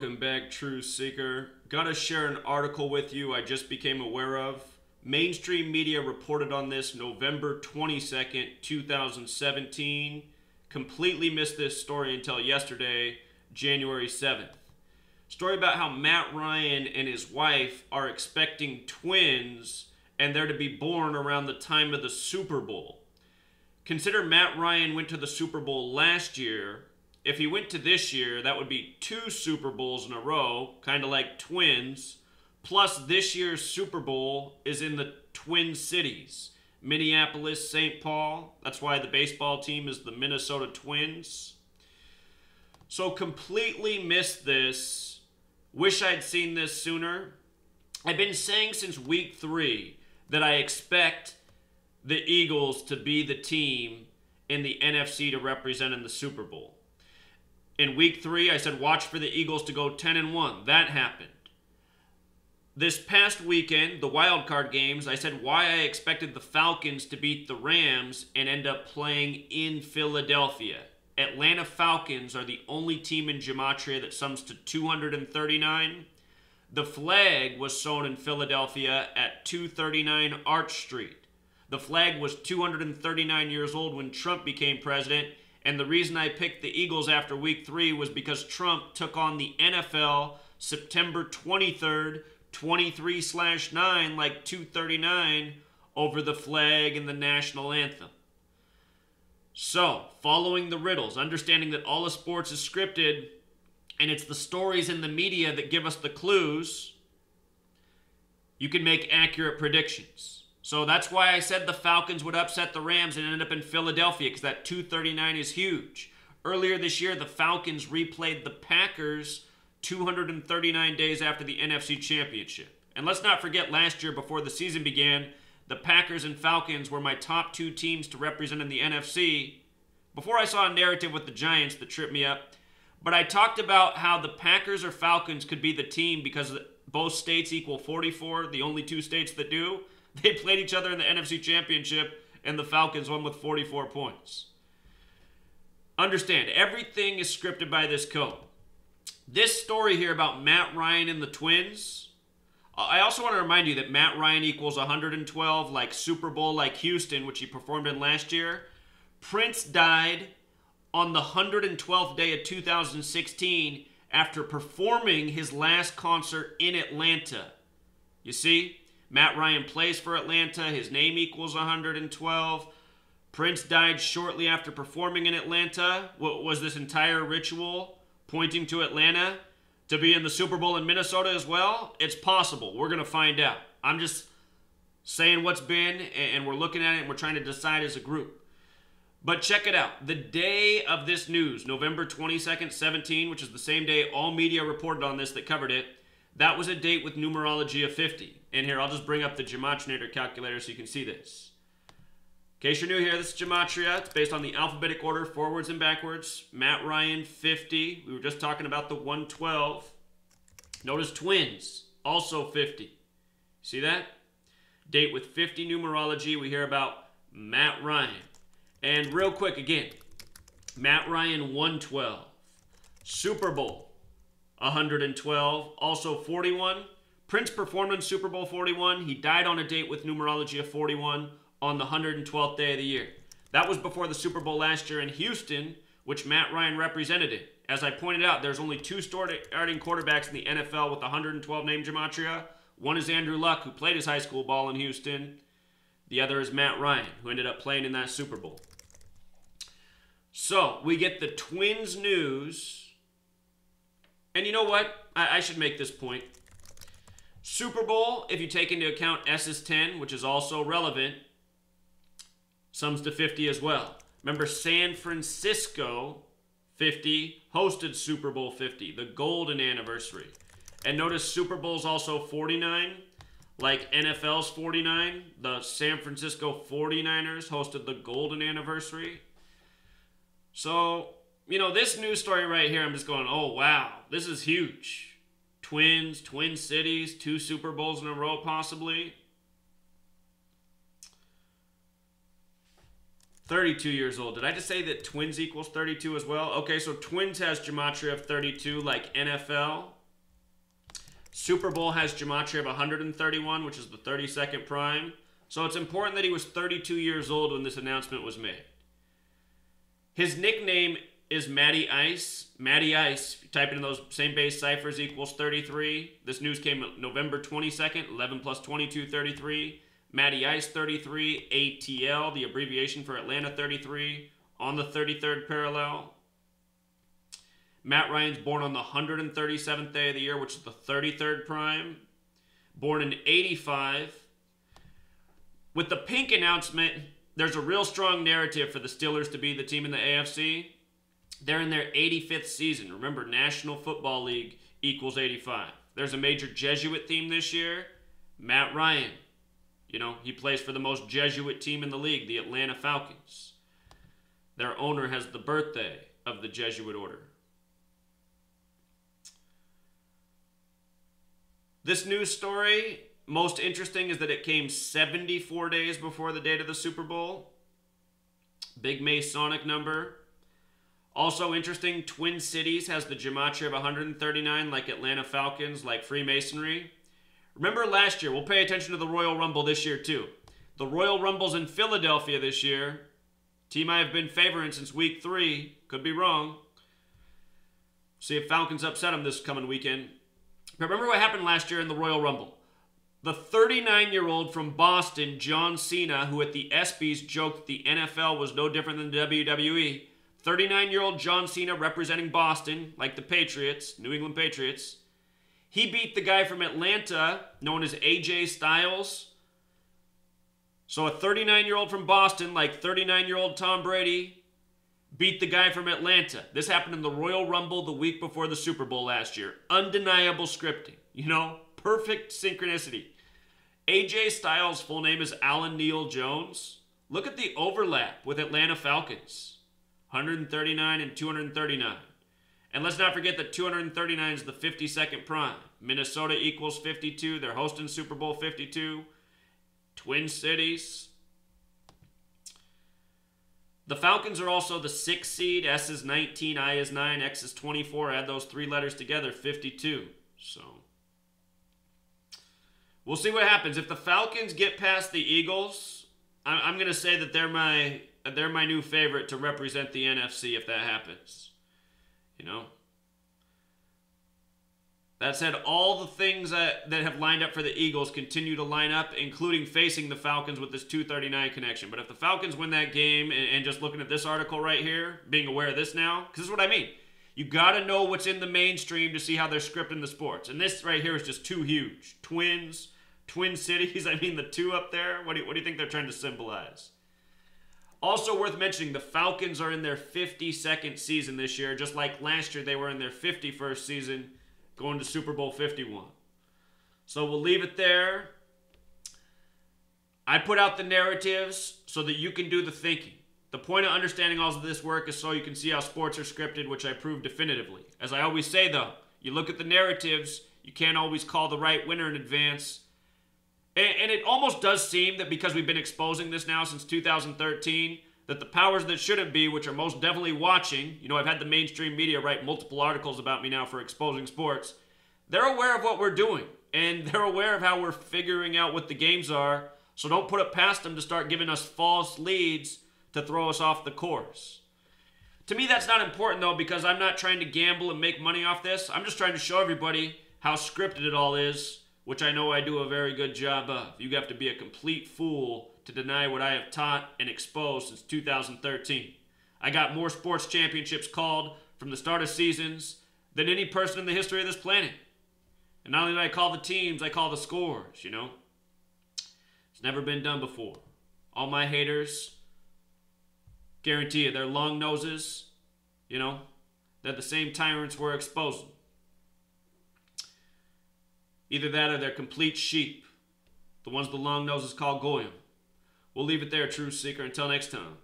Welcome back, Truth Seeker. Gotta share an article with you I just became aware of. Mainstream media reported on this November 22nd, 2017. Completely missed this story until yesterday, January 7th. Story about how Matt Ryan and his wife are expecting twins and they're to be born around the time of the Super Bowl. Consider Matt Ryan went to the Super Bowl last year. If he went to this year, that would be 2 Super Bowls in a row, kind of like twins. Plus, this year's Super Bowl is in the Twin Cities. Minneapolis, St. Paul. That's why the baseball team is the Minnesota Twins. So completely missed this. Wish I'd seen this sooner. I've been saying since week 3 that I expect the Eagles to be the team in the NFC to represent in the Super Bowl. In week 3, I said watch for the Eagles to go 10-1. That happened. This past weekend, the wild card games, I said why I expected the Falcons to beat the Rams and end up playing in Philadelphia. Atlanta Falcons are the only team in Gematria that sums to 239. The flag was sewn in Philadelphia at 239 Arch Street. The flag was 239 years old when Trump became president. And the reason I picked the Eagles after week 3 was because Trump took on the NFL September 23rd, 23/9, like 239, over the flag and the national anthem. So, following the riddles, understanding that all of sports is scripted, and it's the stories in the media that give us the clues, you can make accurate predictions. So that's why I said the Falcons would upset the Rams and end up in Philadelphia, because that 239 is huge. Earlier this year, the Falcons replayed the Packers 239 days after the NFC Championship. And let's not forget, last year, before the season began, the Packers and Falcons were my top 2 teams to represent in the NFC. Before I saw a narrative with the Giants that tripped me up. But I talked about how the Packers or Falcons could be the team because both states equal 44, the only 2 states that do. They played each other in the NFC Championship, and the Falcons won with 44 points. Understand, everything is scripted by this code. This story here about Matt Ryan and the Twins, I also want to remind you that Matt Ryan equals 112, like Super Bowl, like Houston, which he performed in last year. Prince died on the 112th day of 2016 after performing his last concert in Atlanta. You see? Matt Ryan plays for Atlanta. His name equals 112. Prince died shortly after performing in Atlanta. What was this entire ritual pointing to Atlanta to be in the Super Bowl in Minnesota as well? It's possible. We're going to find out. I'm just saying what's been, and we're looking at it, and we're trying to decide as a group. But check it out. The day of this news, November 22nd, 17, which is the same day all media reported on this that covered it, that was a date with numerology of 50. And here, I'll just bring up the Gematrinator calculator so you can see this. In case you're new here, this is Gematria. It's based on the alphabetic order, forwards and backwards. Matt Ryan, 50. We were just talking about the 112. Notice twins, also 50. See that? Date with 50 numerology. We hear about Matt Ryan. And real quick again, Matt Ryan, 112. Super Bowl, 112. Also 41. Prince performed in Super Bowl 41. He died on a date with numerology of 41 on the 112th day of the year. That was before the Super Bowl last year in Houston, which Matt Ryan represented it. As I pointed out, there's only 2 starting quarterbacks in the NFL with 112 name Gematria. One is Andrew Luck, who played his high school ball in Houston. The other is Matt Ryan, who ended up playing in that Super Bowl. So, we get the Twins news. And you know what? I should make this point. Super Bowl, if you take into account S is 10, which is also relevant, sums to 50 as well. Remember, San Francisco, 50, hosted Super Bowl 50, the golden anniversary. And notice Super Bowl's also 49, like NFL's 49. The San Francisco 49ers hosted the golden anniversary. So, you know, this news story right here, I'm just going, oh, wow, this is huge. Twins, Twin Cities, 2 Super Bowls in a row possibly. 32 years old. Did I just say that Twins equals 32 as well? Okay, so Twins has gematria of 32 like NFL. Super Bowl has gematria of 131, which is the 32nd prime. So it's important that he was 32 years old when this announcement was made. His nickname is Matty Ice. Matty Ice, if you type in those same base ciphers, equals 33. This news came November 22nd, 11 plus 22, 33. Matty Ice 33, ATL, the abbreviation for Atlanta 33, on the 33rd parallel. Matt Ryan's born on the 137th day of the year, which is the 33rd prime. Born in 85. With the pink announcement, there's a real strong narrative for the Steelers to be the team in the AFC. They're in their 85th season. Remember, National Football League equals 85. There's a major Jesuit theme this year. Matt Ryan. You know, he plays for the most Jesuit team in the league, the Atlanta Falcons. Their owner has the birthday of the Jesuit order. This news story, most interesting is that it came 74 days before the date of the Super Bowl. Big Masonic number. Also interesting, Twin Cities has the gematria of 139 like Atlanta Falcons, like Freemasonry. Remember last year, we'll pay attention to the Royal Rumble this year too. The Royal Rumble's in Philadelphia this year. Team I have been favoring since week 3. Could be wrong. See if Falcons upset them this coming weekend. But remember what happened last year in the Royal Rumble. The 39-year-old from Boston, John Cena, who at the ESPYs joked that the NFL was no different than the WWE. 39-year-old John Cena representing Boston, like the Patriots, New England Patriots. He beat the guy from Atlanta, known as AJ Styles. So a 39-year-old from Boston, like 39-year-old Tom Brady, beat the guy from Atlanta. This happened in the Royal Rumble the week before the Super Bowl last year. Undeniable scripting. You know, perfect synchronicity. AJ Styles' full name is Alan Neal Jones. Look at the overlap with Atlanta Falcons. 139 and 239. And let's not forget that 239 is the 52nd prime. Minnesota equals 52. They're hosting Super Bowl 52. Twin Cities. The Falcons are also the 6th seed. S is 19, I is 9, X is 24. Add those 3 letters together, 52. So we'll see what happens. If the Falcons get past the Eagles, I'm going to say that they're my new favorite to represent the NFC if that happens. You know? That said, all the things that have lined up for the Eagles continue to line up, including facing the Falcons with this 239 connection. But if the Falcons win that game, and just looking at this article right here, being aware of this now, because this is what I mean. You got to know what's in the mainstream to see how they're scripting the sports. And this right here is just too huge. Twins, Twin Cities, I mean the 2 up there. What do you think they're trying to symbolize? Also worth mentioning, the Falcons are in their 52nd season this year. Just like last year, they were in their 51st season, going to Super Bowl 51. So we'll leave it there. I put out the narratives so that you can do the thinking. The point of understanding all of this work is so you can see how sports are scripted, which I prove definitively. As I always say, though, you look at the narratives, you can't always call the right winner in advance. And it almost does seem that because we've been exposing this now since 2013, that the powers that shouldn't be, which are most definitely watching, you know, I've had the mainstream media write multiple articles about me now for exposing sports, they're aware of what we're doing. And they're aware of how we're figuring out what the games are. So don't put it past them to start giving us false leads to throw us off the course. To me, that's not important, though, because I'm not trying to gamble and make money off this. I'm just trying to show everybody how scripted it all is, which I know I do a very good job of. You have to be a complete fool to deny what I have taught and exposed since 2013. I got more sports championships called from the start of seasons than any person in the history of this planet. And not only do I call the teams, I call the scores, you know. It's never been done before. All my haters, guarantee you, they're long noses, you know. They're the same tyrants we're exposing. Either that or they're complete sheep. The ones the long noses call goyim. We'll leave it there, Truth Seeker. Until next time.